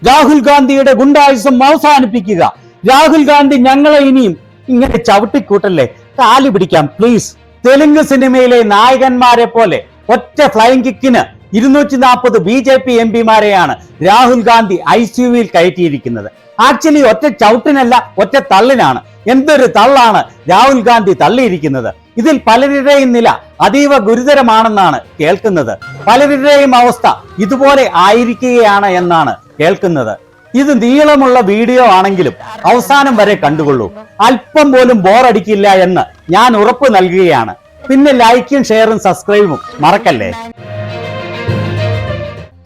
രാഹുൽ ഗാന്ധിയുടെ ഗുണ്ടായുസം അവസാനിപ്പിക്കുക. രാഹുൽ ഗാന്ധി ഞങ്ങളെ ഇനിയും ഇങ്ങനെ ചവിട്ടിക്കൂട്ടല്ലേ, കാലു പിടിക്കാം പ്ലീസ്. തെലുങ്ക് സിനിമയിലെ നായകന്മാരെ പോലെ ഒറ്റ ഫ്ലൈങ് കിക്കിന് 240 BJP MP-മാരെയാണ് രാഹുൽ ഗാന്ധി ICUവിൽ കയറ്റിയിരിക്കുന്നത്. ആക്ച്വലി ഒറ്റ ചവിട്ടിനല്ല, ഒറ്റ തള്ളിനാണ്. എന്തൊരു തള്ളാണ് രാഹുൽ ഗാന്ധി തള്ളിയിരിക്കുന്നത്. ഇതിൽ പലരുടെയും നില അതീവ ഗുരുതരമാണെന്നാണ് കേൾക്കുന്നത്. പലരുടെയും അവസ്ഥ ഇതുപോലെ ആയിരിക്കുകയാണ് എന്നാണ് കേൾക്കുന്നത്. ഇത് നീളമുള്ള വീഡിയോ ആണെങ്കിലും അവസാനം വരെ കണ്ടുകൊള്ളൂ. അല്പം പോലും ബോറടിക്കില്ല എന്ന് ഞാൻ ഉറപ്പ് നൽകുകയാണ്. പിന്നെ ലൈക്കും ഷെയറും സബ്സ്ക്രൈബും മറക്കല്ലേ.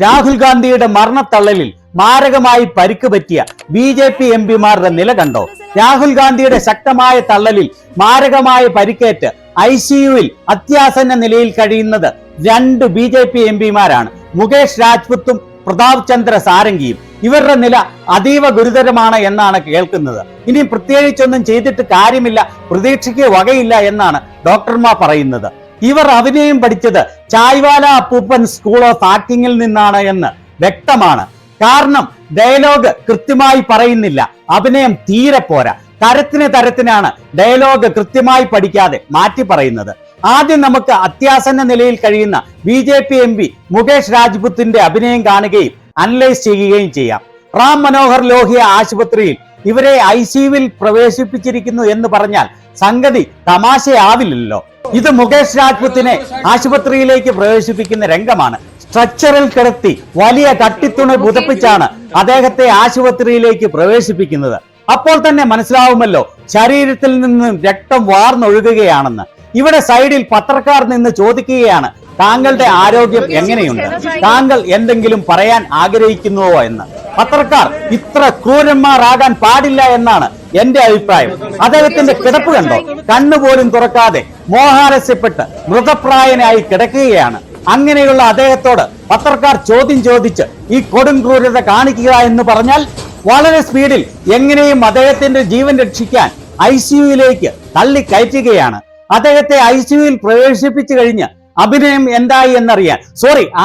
രാഹുൽ ഗാന്ധിയുടെ മരണത്തള്ളലിൽ മാരകമായി പരിക്ക് പറ്റിയ BJP MP-മാരുടെ നില കണ്ടോ? രാഹുൽ ഗാന്ധിയുടെ ശക്തമായ തള്ളലിൽ മാരകമായ പരിക്കേറ്റ് ICUവിൽ അത്യാസന്ന നിലയിൽ കഴിയുന്നത് 2 BJP MP-മാരാണ്, മുകേഷ് രാജ്പുത്തും പ്രതാപ് ചന്ദ്ര സാരംഗിയും. ഇവരുടെ നില അതീവ ഗുരുതരമാണ് എന്നാണ് കേൾക്കുന്നത്. ഇനി പ്രത്യേകിച്ചൊന്നും ചെയ്തിട്ട് കാര്യമില്ല, പ്രതീക്ഷയ്ക്ക് വകയില്ല എന്നാണ് ഡോക്ടർമാർ പറയുന്നത്. ഇവർ അഭിനയം പഠിച്ചത് ചായ്വാല അപ്പൂപ്പൻ സ്കൂൾ ഓഫ് ആക്ടിങ്ങിൽ നിന്നാണ് എന്ന് വ്യക്തമാണ്. കാരണം ഡയലോഗ് കൃത്യമായി പറയുന്നില്ല, അഭിനയം തീരെ പോരാ. തരത്തിനാണ് ഡയലോഗ് കൃത്യമായി പഠിക്കാതെ മാറ്റി പറയുന്നത്. ആദ്യം നമുക്ക് അത്യാസന്ന നിലയിൽ കഴിയുന്ന BJP MP മുകേഷ് രാജ്പുത്തിന്റെ അഭിനയം കാണുകയും അനലൈസ് ചെയ്യുകയും ചെയ്യാം. റാം മനോഹർ ലോഹിയ ആശുപത്രിയിൽ ഇവരെ ICUവിൽ പ്രവേശിപ്പിച്ചിരിക്കുന്നു എന്ന് പറഞ്ഞാൽ സംഗതി തമാശയാവില്ലല്ലോ. ഇത് മുകേഷ് രാജ്പുത്തിനെ ആശുപത്രിയിലേക്ക് പ്രവേശിപ്പിക്കുന്ന രംഗമാണ്. സ്ട്രക്ചറിൽ കിടത്തി വലിയ കട്ടിത്തുണി പുതപ്പിച്ചാണ് അദ്ദേഹത്തെ ആശുപത്രിയിലേക്ക് പ്രവേശിപ്പിക്കുന്നത്. അപ്പോൾ തന്നെ മനസ്സിലാവുമല്ലോ ശരീരത്തിൽ നിന്ന് രക്തം വാർന്നൊഴുകുകയാണെന്ന്. ഇവിടെ സൈഡിൽ പത്രക്കാർ നിന്ന് ചോദിക്കുകയാണ്, താങ്കളുടെ ആരോഗ്യം എങ്ങനെയുണ്ട്, താങ്കൾ എന്തെങ്കിലും പറയാൻ ആഗ്രഹിക്കുന്നുവോ എന്ന്. പത്രക്കാർ ഇത്ര ക്രൂരന്മാരാകാൻ പാടില്ല എന്നാണ് എന്റെ അഭിപ്രായം. അദ്ദേഹത്തിന്റെ കിടപ്പ് കണ്ടോ? കണ്ണുപോലും തുറക്കാതെ മോഹാലസ്യപ്പെട്ട് മൃതപ്രായനായി കിടക്കുകയാണ്. അങ്ങനെയുള്ള അദ്ദേഹത്തോട് പത്രക്കാർ ചോദ്യം ചോദിച്ച് ഈ കൊടും ക്രൂരത കാണിക്കുക എന്ന് പറഞ്ഞാൽ വളരെ സ്പീഡിൽ എങ്ങനെയും അദ്ദേഹത്തിന്റെ ജീവൻ രക്ഷിക്കാൻ ICUവിലേക്ക് തള്ളിക്കയറ്റുകയാണ്. അദ്ദേഹത്തെ ICUവിൽ പ്രവേശിപ്പിച്ചു കഴിഞ്ഞ് അഭിനയം എന്തായി എന്നറിയാൻ,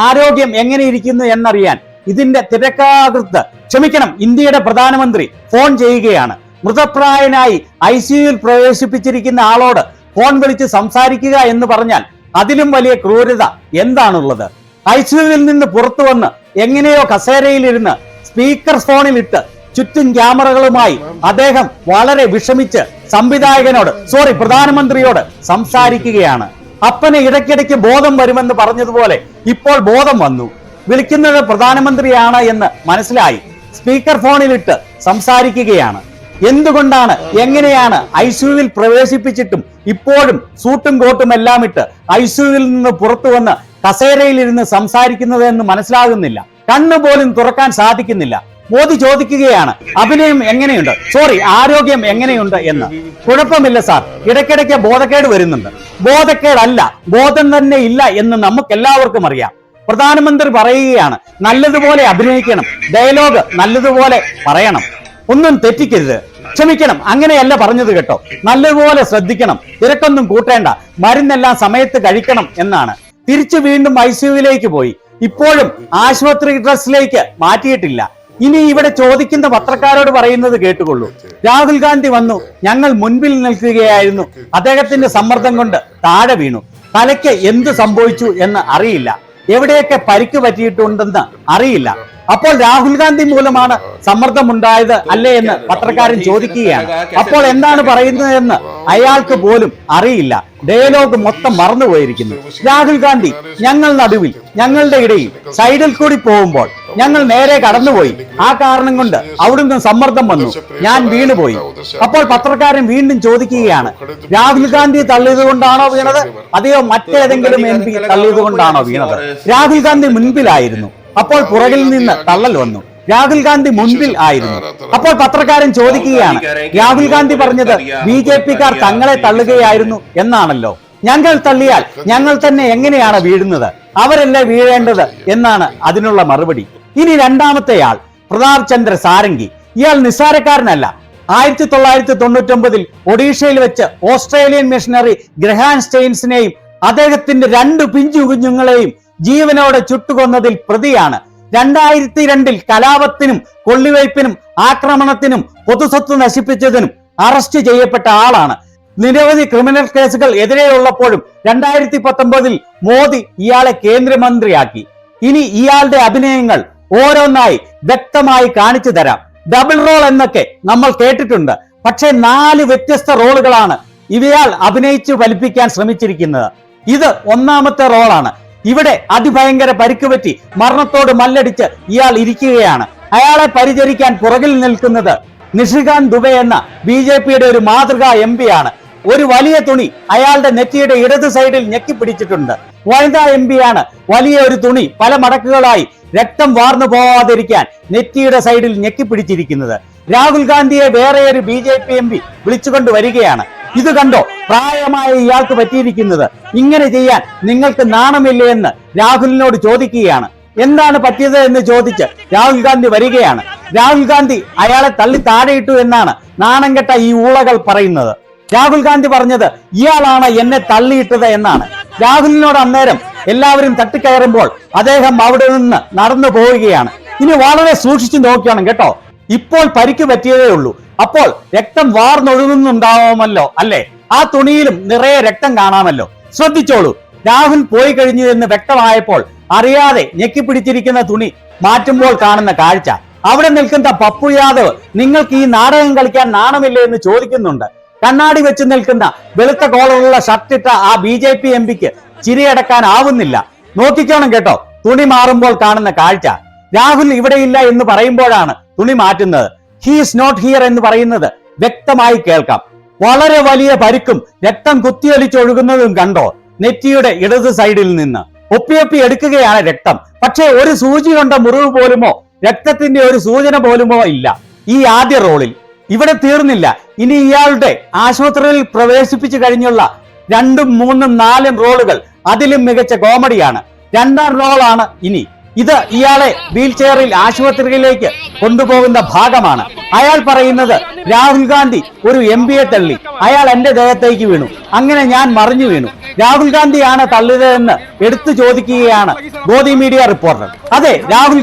ആരോഗ്യം എങ്ങനെ ഇരിക്കുന്നു എന്നറിയാൻ ഇതിന്റെ തിരക്കാകൃത്ത് ഇന്ത്യയുടെ പ്രധാനമന്ത്രി ഫോൺ ചെയ്യുകയാണ്. മൃതപ്രായനായി ICUവിൽ പ്രവേശിപ്പിച്ചിരിക്കുന്ന ആളോട് ഫോൺ വിളിച്ച് സംസാരിക്കുക എന്ന് പറഞ്ഞാൽ അതിലും വലിയ ക്രൂരത എന്താണുള്ളത്? ICUവിൽ നിന്ന് പുറത്തു വന്ന് എങ്ങനെയോ കസേരയിലിരുന്ന് സ്പീക്കർ ഫോണിലിട്ട് ചുറ്റും ക്യാമറകളുമായി അദ്ദേഹം വളരെ വിഷമിച്ച് സംവിധായകനോട് പ്രധാനമന്ത്രിയോട് സംസാരിക്കുകയാണ്. അപ്പനെ ഇടയ്ക്കിടയ്ക്ക് ബോധം വരുമെന്ന് പറഞ്ഞതുപോലെ ഇപ്പോൾ ബോധം വന്നു. വിളിക്കുന്നത് പ്രധാനമന്ത്രിയാണ് എന്ന് മനസ്സിലായി. സ്പീക്കർ ഫോണിലിട്ട് സംസാരിക്കുകയാണ്. എന്തുകൊണ്ടാണ്, എങ്ങനെയാണ് ICUവിൽ പ്രവേശിപ്പിച്ചിട്ടും ഇപ്പോഴും സൂട്ടും കോട്ടും എല്ലാം ഇട്ട് ICUവിൽ നിന്ന് പുറത്തു വന്ന് കസേരയിലിരുന്ന് സംസാരിക്കുന്നത് എന്ന് മനസ്സിലാകുന്നില്ല. കണ്ണുപോലും തുറക്കാൻ സാധിക്കുന്നില്ല. മോദി ചോദിക്കുകയാണ്, അഭിനയം എങ്ങനെയുണ്ട്, ആരോഗ്യം എങ്ങനെയുണ്ട് എന്ന്. കുഴപ്പമില്ല സാർ, ഇടയ്ക്കിടയ്ക്ക് ബോധക്കേട് വരുന്നുണ്ട്. ബോധക്കേടല്ല, ബോധം തന്നെ ഇല്ല എന്ന് നമുക്ക് എല്ലാവർക്കും അറിയാം. പ്രധാനമന്ത്രി പറയുകയാണ്, നല്ലതുപോലെ അഭിനയിക്കണം, ഡയലോഗ് നല്ലതുപോലെ പറയണം, ഒന്നും തെറ്റിക്കരുത്. അങ്ങനെയല്ല പറഞ്ഞത് കേട്ടോ. നല്ലതുപോലെ ശ്രദ്ധിക്കണം, തിരക്കൊന്നും കൂട്ടേണ്ട, മരുന്നെല്ലാം സമയത്ത് കഴിക്കണം എന്നാണ്. തിരിച്ചു വീണ്ടും ICUവിലേക്ക് പോയി. ഇപ്പോഴും ആശുപത്രി ഡ്രസ്സിലേക്ക് മാറ്റിയിട്ടില്ല. ഇനി ഇവിടെ ചോദിക്കുന്ന പത്രക്കാരോട് പറയുന്നത് കേട്ടുകൊള്ളൂ. രാഹുൽ ഗാന്ധി വന്നു, ഞങ്ങൾ മുൻപിൽ നിൽക്കുകയായിരുന്നു, അദ്ദേഹത്തിന്റെ സമ്മർദ്ദം കൊണ്ട് താഴെ വീണു. തലയ്ക്ക് എന്ത് സംഭവിച്ചു എന്ന് അറിയില്ല, എവിടെയൊക്കെ പരിക്ക് പറ്റിയിട്ടുണ്ടെന്ന് അറിയില്ല. അപ്പോൾ രാഹുൽ ഗാന്ധി മൂലമാണ് സമ്മർദ്ദമുണ്ടായത് അല്ലേ എന്ന് പത്രക്കാരൻ ചോദിക്കുകയാണ്. അപ്പോൾ എന്താണ് പറയുന്നതെന്ന് അയാൾക്ക് പോലും അറിയില്ല. ഡയലോഗ് മൊത്തം മറന്നുപോയിരിക്കുന്നു. രാഹുൽ ഗാന്ധി ഞങ്ങൾ നടുവിൽ, ഞങ്ങളുടെ ഇടയിൽ സൈഡിൽ കൂടി പോകുമ്പോൾ ഞങ്ങൾ നേരെ കടന്നുപോയി. ആ കാരണം കൊണ്ട് അവിടുന്ന് സമ്മർദ്ദം വന്നു, ഞാൻ വീണുപോയി. അപ്പോൾ പത്രക്കാരൻ വീണ്ടും ചോദിക്കുകയാണ്, രാഹുൽ ഗാന്ധി തള്ളിയത് കൊണ്ടാണോ വീണത്, അതെയോ മറ്റേതെങ്കിലും MP തള്ളിയത് കൊണ്ടാണോ വീണത്? രാഹുൽ ഗാന്ധി മുൻപിലായിരുന്നു, അപ്പോൾ പുറകിൽ നിന്ന് തള്ളൽ വന്നു. രാഹുൽ ഗാന്ധി മുൻപിൽ ആയിരുന്നു. അപ്പോൾ പത്രക്കാരൻ ചോദിക്കുകയാണ്, രാഹുൽ ഗാന്ധി പറഞ്ഞത് BJPക്കാർ തങ്ങളെ തള്ളുകയായിരുന്നു എന്നാണല്ലോ. ഞങ്ങൾ തള്ളിയാൽ ഞങ്ങൾ തന്നെ എങ്ങനെയാണ് വീഴുന്നത്? അവരല്ലേ വീഴേണ്ടത് എന്നാണ് അതിനുള്ള മറുപടി. ഇനി രണ്ടാമത്തെയാൾ പ്രതാപ് ചന്ദ്ര സാരംഗി. ഇയാൾ നിസ്സാരക്കാരനല്ല. 1999 ഒഡീഷയിൽ വെച്ച് ഓസ്ട്രേലിയൻ മിഷണറി ഗ്രഹാം സ്റ്റെയിൻസിനെയും അദ്ദേഹത്തിന്റെ 2 പിഞ്ചു കുഞ്ഞുങ്ങളെയും ജീവനോടെ ചുട്ടുകൊന്നതിൽ പ്രതിയാണ്. 2002 കലാപത്തിനും കൊള്ളിവയ്പിനും ആക്രമണത്തിനും പൊതുസ്വത്ത് നശിപ്പിച്ചതിനും അറസ്റ്റ് ചെയ്യപ്പെട്ട ആളാണ്. നിരവധി ക്രിമിനൽ കേസുകൾ എതിരെയുള്ളപ്പോഴും 2019 മോദി ഇയാളെ കേന്ദ്രമന്ത്രിയാക്കി. ഇനി ഇയാളുടെ അഭിനയങ്ങൾ ഓരോന്നായി വ്യക്തമായി കാണിച്ചു തരാം. ഡബിൾ റോൾ എന്നൊക്കെ നമ്മൾ കേട്ടിട്ടുണ്ട്. പക്ഷേ 4 വ്യത്യസ്ത റോളുകളാണ് ഇവയാൾ അഭിനയിച്ചു ഫലിപ്പിക്കാൻ ശ്രമിച്ചിരിക്കുന്നത്. ഇത് ഒന്നാമത്തെ റോളാണ്. ഇവിടെ അതിഭയങ്കര പരിക്ക് പറ്റി മരണത്തോട് മല്ലടിച്ച് ഇയാൾ ഇരിക്കുകയാണ്. അയാളെ പരിചരിക്കാൻ പുറകിൽ നിൽക്കുന്നത് നിഷികാന്ത് ദുബെ എന്ന BJPയുടെ ഒരു മാതൃകാ MP ആണ്. ഒരു വലിയ തുണി അയാളുടെ നെറ്റിയുടെ ഇടത് സൈഡിൽ ഞെക്കിപ്പിടിച്ചിട്ടുണ്ട്. വനിതാ MP ആണ് വലിയ ഒരു തുണി പല മടക്കുകളായി രക്തം വാർന്നു പോവാതിരിക്കാൻ നെറ്റിയുടെ സൈഡിൽ ഞെക്കിപ്പിടിച്ചിരിക്കുന്നത്. രാഹുൽ ഗാന്ധിയെ വേറെ ഒരു BJP MP വിളിച്ചുകൊണ്ട് വരികയാണ്. ഇത് കണ്ടോ പ്രായമായ ഇയാൾക്ക് പറ്റിയിരിക്കുന്നത്? ഇങ്ങനെ ചെയ്യാൻ നിങ്ങൾക്ക് നാണമില്ലേ എന്ന് രാഹുലിനോട് ചോദിക്കുകയാണ്. എന്താണ് പറ്റിയത് എന്ന് ചോദിച്ച് രാഹുൽ ഗാന്ധി വരികയാണ്. രാഹുൽ ഗാന്ധി അയാളെ തള്ളി താഴെയിട്ടു എന്നാണ് നാണം കെട്ട ഈ ഊളകൾ പറയുന്നത്. രാഹുൽ ഗാന്ധി പറഞ്ഞത് ഇയാളാണ് എന്നെ തള്ളിയിട്ടത് എന്നാണ്. രാഹുലിനോട് അന്നേരം എല്ലാവരും തട്ടിക്കയറുമ്പോൾ അദ്ദേഹം അവിടെ നിന്ന് നടന്നു പോവുകയാണ്. ഇനി വളരെ സൂക്ഷിച്ചു നോക്കണം കേട്ടോ. ഇപ്പോൾ പരിക്ക് പറ്റിയതേ ഉള്ളൂ. അപ്പോൾ രക്തം വാർന്നൊഴുകുന്നുണ്ടാവുമല്ലോ അല്ലേ? ആ തുണിയിലും നിറയെ രക്തം കാണാമല്ലോ. ശ്രദ്ധിച്ചോളൂ. രാഹുൽ പോയി കഴിഞ്ഞു എന്ന് വ്യക്തമായപ്പോൾ അറിയാതെ ഞെക്കിപ്പിടിച്ചിരിക്കുന്ന തുണി മാറ്റുമ്പോൾ കാണുന്ന കാഴ്ച. അവിടെ നിൽക്കുന്ന പപ്പു യാദവ് നിങ്ങൾക്ക് ഈ നാടകം കളിക്കാൻ നാണമില്ലേ എന്ന് ചോദിക്കുന്നുണ്ട്. കണ്ണാടി വെച്ച് നിൽക്കുന്ന വെളുത്ത കോളറുള്ള ഷർട്ടിട്ട ആ BJP MPക്ക് ചിരിയടക്കാനാവുന്നില്ല. നോക്കിക്കോണം കേട്ടോ തുണി മാറുമ്പോൾ കാണുന്ന കാഴ്ച. രാഹുൽ ഇവിടെയില്ല എന്ന് പറയുമ്പോഴാണ് തുണി മാറ്റുന്നത്. ഹീസ് നോട്ട് ഹിയർ എന്ന് പറയുന്നത് വ്യക്തമായി കേൾക്കാം. വളരെ വലിയ പരിക്കും രക്തം കുത്തിയൊലിച്ചൊഴുകുന്നതും കണ്ടോ നെറ്റിയുടെ ഇടത് സൈഡിൽ നിന്ന്. ഒപ്പിയൊപ്പി എടുക്കുകയാണ് രക്തം. പക്ഷേ ഒരു സൂചി കൊണ്ട മുറിവ് പോലുമോ രക്തത്തിന്റെ ഒരു സൂചന പോലുമോ ഇല്ല ഈ ആദ്യ റോളിൽ. ഇവിടെ തീർന്നില്ല. ഇനി ഇയാളുടെ ആശുപത്രിയിൽ പ്രവേശിപ്പിച്ചു കഴിഞ്ഞുള്ള 2, 3, 4 റോളുകൾ അതിലും മികച്ച കോമഡിയാണ്. 2ാം റോളാണ് ഇനി. ഇത് ഇയാളെ വീൽ ചെയറിൽ ആശുപത്രിയിലേക്ക് കൊണ്ടുപോകുന്ന ഭാഗമാണ്. അയാൾ പറയുന്നത് രാഹുൽ ഗാന്ധി ഒരു MPയെ തള്ളി, അയാൾ എന്റെ ദേഹത്തേക്ക് വീണു, അങ്ങനെ ഞാൻ മറിഞ്ഞു വീണു. രാഹുൽ ഗാന്ധിയാണ് തള്ളിയതെന്ന് എടുത്തു ചോദിക്കുകയാണ് ഗോദി മീഡിയ റിപ്പോർട്ടർ. അതെ, രാഹുൽ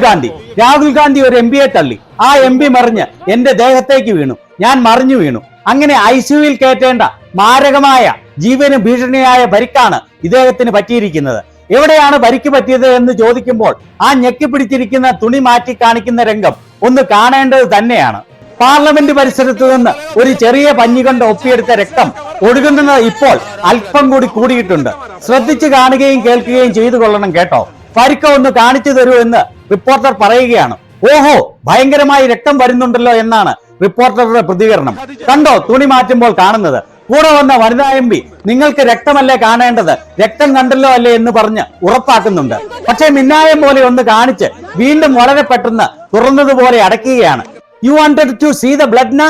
ഗാന്ധി ഒരു MPയെ തള്ളി, ആ MP മറിഞ്ഞ് എന്റെ ദേഹത്തേക്ക് വീണു, ഞാൻ മറിഞ്ഞു വീണു. അങ്ങനെ ICUവിൽ കയറ്റേണ്ട മാരകമായ ജീവന് ഭീഷണിയായ പരിക്കാണ് ഇദ്ദേഹത്തിന് പറ്റിയിരിക്കുന്നത്. എവിടെയാണ് പരിക്ക് പറ്റിയത് എന്ന് ചോദിക്കുമ്പോൾ ആ ഞെക്കിപ്പിടിച്ചിരിക്കുന്ന തുണി മാറ്റി കാണിക്കുന്ന രംഗം ഒന്ന് കാണേണ്ടത് തന്നെയാണ്. പാർലമെന്റ് പരിസരത്ത് നിന്ന് ഒരു ചെറിയ പഞ്ഞി കൊണ്ട് ഒപ്പിയെടുത്ത രക്തം ഒഴുകുന്നത് ഇപ്പോൾ അല്പം കൂടി കൂടിയിട്ടുണ്ട്. ശ്രദ്ധിച്ച് കാണുകയും കേൾക്കുകയും ചെയ്തു കൊള്ളണം കേട്ടോ. പരിക്ക് ഒന്ന് കാണിച്ചു തരൂ എന്ന് റിപ്പോർട്ടർ പറയുകയാണ്. ഓഹോ, ഭയങ്കരമായി രക്തം വരുന്നുണ്ടല്ലോ എന്നാണ് റിപ്പോർട്ടറുടെ പ്രതികരണം. കണ്ടോ തുണി മാറ്റുമ്പോൾ കാണുന്നത്. കൂടെ വന്ന വനിതാ MP നിങ്ങൾക്ക് രക്തമല്ലേ കാണേണ്ടത്, രക്തം കണ്ടല്ലോ അല്ലേ എന്ന് പറഞ്ഞ് ഉറപ്പാക്കുന്നുണ്ട്. പക്ഷേ മിന്നായം പോലെ ഒന്ന് കാണിച്ച് വീണ്ടും വളരെ പെട്ടെന്ന് തുറന്നതുപോലെ അടയ്ക്കുകയാണ്. You wanted to see the blood നാ?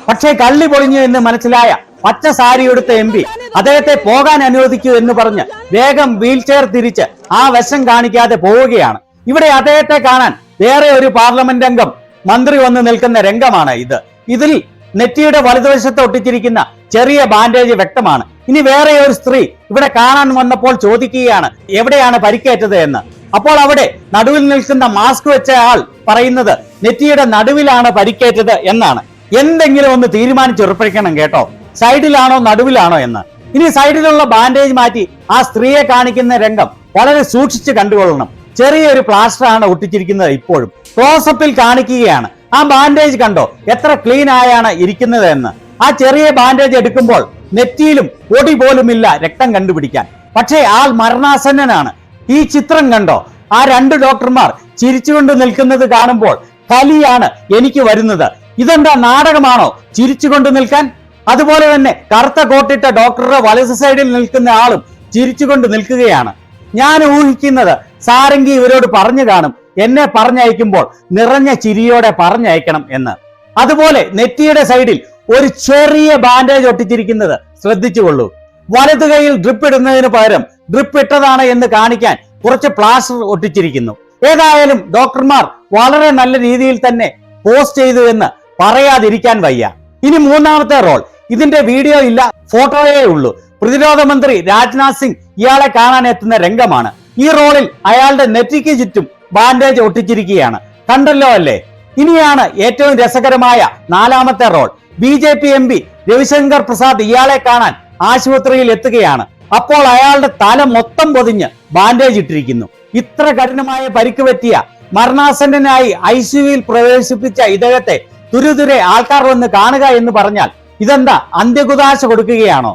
പക്ഷേ കള്ളി പൊളിഞ്ഞു എന്ന് മനസ്സിലായ പച്ച സാരി എടുത്ത MP അദ്ദേഹത്തെ പോകാൻ അനുവദിക്കൂ എന്ന് പറഞ്ഞ് വേഗം വീൽ ചെയർ തിരിച്ച് ആ വശം കാണിക്കാതെ പോവുകയാണ്. ഇവിടെ അദ്ദേഹത്തെ കാണാൻ വേറെ ഒരു പാർലമെന്റ് അംഗം മന്ത്രി വന്ന് നിൽക്കുന്ന രംഗമാണ് ഇത്. ഇതിൽ നെറ്റിയുടെ വലതുവശത്ത് ഒട്ടിച്ചിരിക്കുന്ന ചെറിയ ബാൻഡേജ് വ്യക്തമാണ്. ഇനി വേറെ ഒരു സ്ത്രീ ഇവിടെ കാണാൻ വന്നപ്പോൾ ചോദിക്കുകയാണ് എവിടെയാണ് പരിക്കേറ്റത് എന്ന്. അപ്പോൾ അവിടെ നടുവിൽ നിൽക്കുന്ന മാസ്ക് വെച്ച ആൾ പറയുന്നത് നെറ്റിയുടെ നടുവിലാണ് പരിക്കേറ്റത് എന്നാണ്. എന്തെങ്കിലും ഒന്ന് തീരുമാനിച്ചുറപ്പിക്കണം കേട്ടോ, സൈഡിലാണോ നടുവിലാണോ എന്ന്. ഇനി സൈഡിലുള്ള ബാൻഡേജ് മാറ്റി ആ സ്ത്രീയെ കാണിക്കുന്ന രംഗം വളരെ സൂക്ഷിച്ച് കണ്ടുകൊള്ളണം. ചെറിയൊരു പ്ലാസ്റ്റർ ആണ് ഒട്ടിച്ചിരിക്കുന്നത്. ഇപ്പോഴും ക്ലോസപ്പിൽ കാണിക്കുകയാണ്. ആ ബാൻഡേജ് കണ്ടോ എത്ര ക്ലീൻ ആയാണ് ഇരിക്കുന്നത് എന്ന്. ആ ചെറിയ ബാൻഡേജ് എടുക്കുമ്പോൾ നെറ്റിയിലും പൊടി പോലുമില്ല രക്തം കണ്ടുപിടിക്കാൻ. പക്ഷേ ആൾ മരണാസന്നനാണ്. ഈ ചിത്രം കണ്ടോ, ആ 2 ഡോക്ടർമാർ ചിരിച്ചുകൊണ്ട് നിൽക്കുന്നത് കാണുമ്പോൾ കലിയാണ് എനിക്ക് വരുന്നത്. ഇതെന്താ നാടകമാണോ ചിരിച്ചുകൊണ്ട് നിൽക്കാൻ? അതുപോലെ തന്നെ കറുത്ത കോട്ടിട്ട ഡോക്ടറുടെ വലത് സൈഡിൽ നിൽക്കുന്ന ആളും ചിരിച്ചുകൊണ്ട് നിൽക്കുകയാണ്. ഞാൻ ഊഹിക്കുന്നത് സാരംഗി ഇവരോട് പറഞ്ഞു കാണും എന്നെ പറഞ്ഞയക്കുമ്പോൾ നിറഞ്ഞ ചിരിയോടെ പറഞ്ഞയക്കണം എന്ന്. അതുപോലെ നെറ്റിയുടെ സൈഡിൽ ഒരു ചെറിയ ബാൻഡേജ് ഒട്ടിച്ചിരിക്കുന്നത് ശ്രദ്ധിച്ചുകൊള്ളൂ. വലതു കൈയിൽ ഡ്രിപ്പ് ഇടുന്നതിന് പകരം ഡ്രിപ്പ് ഇട്ടതാണ് എന്ന് കാണിക്കാൻ കുറച്ച് പ്ലാസ്റ്റർ ഒട്ടിച്ചിരിക്കുന്നു. ഏതായാലും ഡോക്ടർമാർ വളരെ നല്ല രീതിയിൽ തന്നെ പോസ്റ്റ് ചെയ്തു എന്ന് പറയാതിരിക്കാൻ വയ്യ. ഇനി 3ാമത്തെ റോൾ. ഇതിന്റെ വീഡിയോ ഇല്ല, ഫോട്ടോയേ ഉള്ളൂ. പ്രതിരോധ മന്ത്രി രാജ്നാഥ് സിംഗ് ഇയാളെ കാണാൻ എത്തുന്ന രംഗമാണ്. ഈ റോളിൽ അയാളുടെ നെറ്റിക്ക് ചുറ്റും ബാൻഡേജ് ഒട്ടിച്ചിരിക്കുകയാണ്. കണ്ടല്ലോ അല്ലേ? ഇനിയാണ് ഏറ്റവും രസകരമായ 4ാമത്തെ role. BJP MP Ravishankar Prasad ഇയാളെ കാണാൻ ആശുപത്രിയിൽ എത്തുകയാണ്. അപ്പോൾ അയാളുടെ തല മൊത്തം പൊതിഞ്ഞ് ബാൻഡേജ് ഇട്ടിരിക്കുന്നു. ഇത്ര കഠിനമായ പരിക്ക് പറ്റിയ മരണാസന്നനായി ICUവിൽ പ്രവേശിപ്പിച്ച ഇദ്ദേഹത്തെ തുരുതുരെ ആൾക്കാർ വന്ന് കാണുക എന്ന് പറഞ്ഞാൽ ഇതെന്താ അന്ത്യകുദാശ കൊടുക്കുകയാണോ?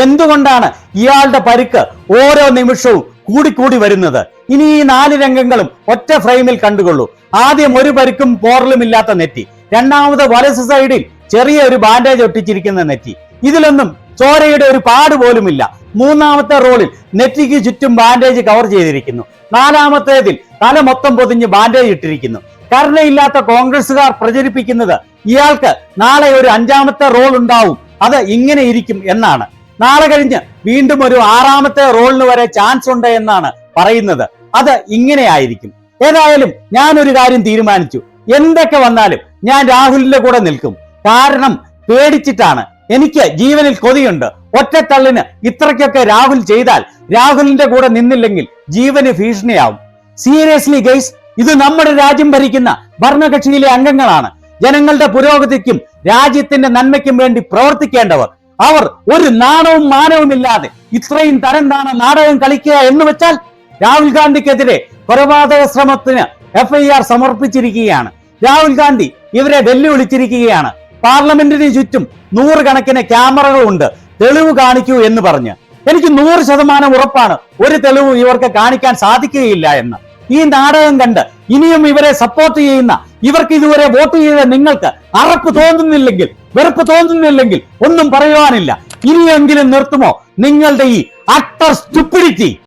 എന്തുകൊണ്ടാണ് ഇയാളുടെ പരിക്ക് ഓരോ നിമിഷവും കൂടിക്കൂടി വരുന്നത്? ഇനി ഈ 4 രംഗങ്ങളും ഒറ്റ ഫ്രെയിമിൽ കണ്ടുകൊള്ളൂ. ആദ്യം ഒരു പരിക്കും പോറലുമില്ലാത്ത നെറ്റി, രണ്ടാമത് വലസ് സൈഡിൽ ചെറിയ ഒരു ബാൻഡേജ് ഒട്ടിച്ചിരിക്കുന്ന നെറ്റി, ഇതിലൊന്നും ചോരയുടെ ഒരു പാട് പോലുമില്ല. 3ാമത്തെ റോളിൽ നെറ്റിക്ക് ചുറ്റും ബാൻഡേജ് കവർ ചെയ്തിരിക്കുന്നു. 4ാമത്തേതിൽ തല മൊത്തം പൊതിഞ്ഞ് ബാൻഡേജ് ഇട്ടിരിക്കുന്നു. കരുണയില്ലാത്ത കോൺഗ്രസുകാർ പ്രചരിപ്പിക്കുന്നത് ഇയാൾക്ക് നാളെ ഒരു 5ാമത്തെ റോൾ ഉണ്ടാവും, അത് ഇങ്ങനെ ഇരിക്കും എന്നാണ്. നാളെ കഴിഞ്ഞ് വീണ്ടും ഒരു 6ാമത്തെ റോളിന് വരെ ചാൻസ് ഉണ്ട് എന്നാണ് പറയുന്നത്. അത് ഇങ്ങനെ ആയിരിക്കും. ഏതായാലും ഞാൻ ഒരു കാര്യം തീരുമാനിച്ചു. എന്തൊക്കെ വന്നാലും ഞാൻ രാഹുലിന്റെ കൂടെ നിൽക്കും. കാരണം പേടിച്ചിട്ടാണ്. എനിക്ക് ജീവനിൽ കൊതിയുണ്ട്. ഒറ്റത്തള്ളിന് ഇത്രയ്ക്കൊക്കെ രാഹുൽ ചെയ്താൽ രാഹുലിന്റെ കൂടെ നിന്നില്ലെങ്കിൽ ജീവന് ഭീഷണിയാവും. സീരിയസ്ലി ഗൈസ്, ഇത് നമ്മുടെ രാജ്യം ഭരിക്കുന്ന ഭരണകക്ഷിയിലെ അംഗങ്ങളാണ്. ജനങ്ങളുടെ പുരോഗതിക്കും രാജ്യത്തിന്റെ നന്മയ്ക്കും വേണ്ടി പ്രവർത്തിക്കേണ്ടവർ. അവർ ഒരു നാണവും മാനവും ഇല്ലാതെ ഇത്രയും തരം താണ നാടകം കളിക്കുക എന്ന് വെച്ചാൽ രാഹുൽ ഗാന്ധിക്കെതിരെ കൊലപാതക ശ്രമത്തിന് FIR സമർപ്പിച്ചിരിക്കുകയാണ്. രാഹുൽ ഗാന്ധി ഇവരെ വെല്ലുവിളിച്ചിരിക്കുകയാണ്. പാർലമെന്റിന് ചുറ്റും 100 കണക്കിന് ക്യാമറകളുണ്ട്, തെളിവ് കാണിക്കൂ എന്ന് പറഞ്ഞ്. എനിക്ക് 100% ഉറപ്പാണ് ഒരു തെളിവും ഇവർക്ക് കാണിക്കാൻ സാധിക്കുകയില്ല എന്ന്. ഈ നാടകം കണ്ട് ഇനിയും ഇവരെ സപ്പോർട്ട് ചെയ്യുന്ന, ഇവർക്ക് ഇതുവരെ വോട്ട് ചെയ്ത നിങ്ങൾക്ക് അറപ്പ് തോന്നുന്നില്ലെങ്കിൽ, വെറുപ്പ് തോന്നുന്നില്ലെങ്കിൽ ഒന്നും പറയുവാനില്ല. ഇനിയെങ്കിലും നിർത്തുമോ നിങ്ങളുടെ ഈ അട്ടർ സ്റ്റുപ്പിഡിറ്റി?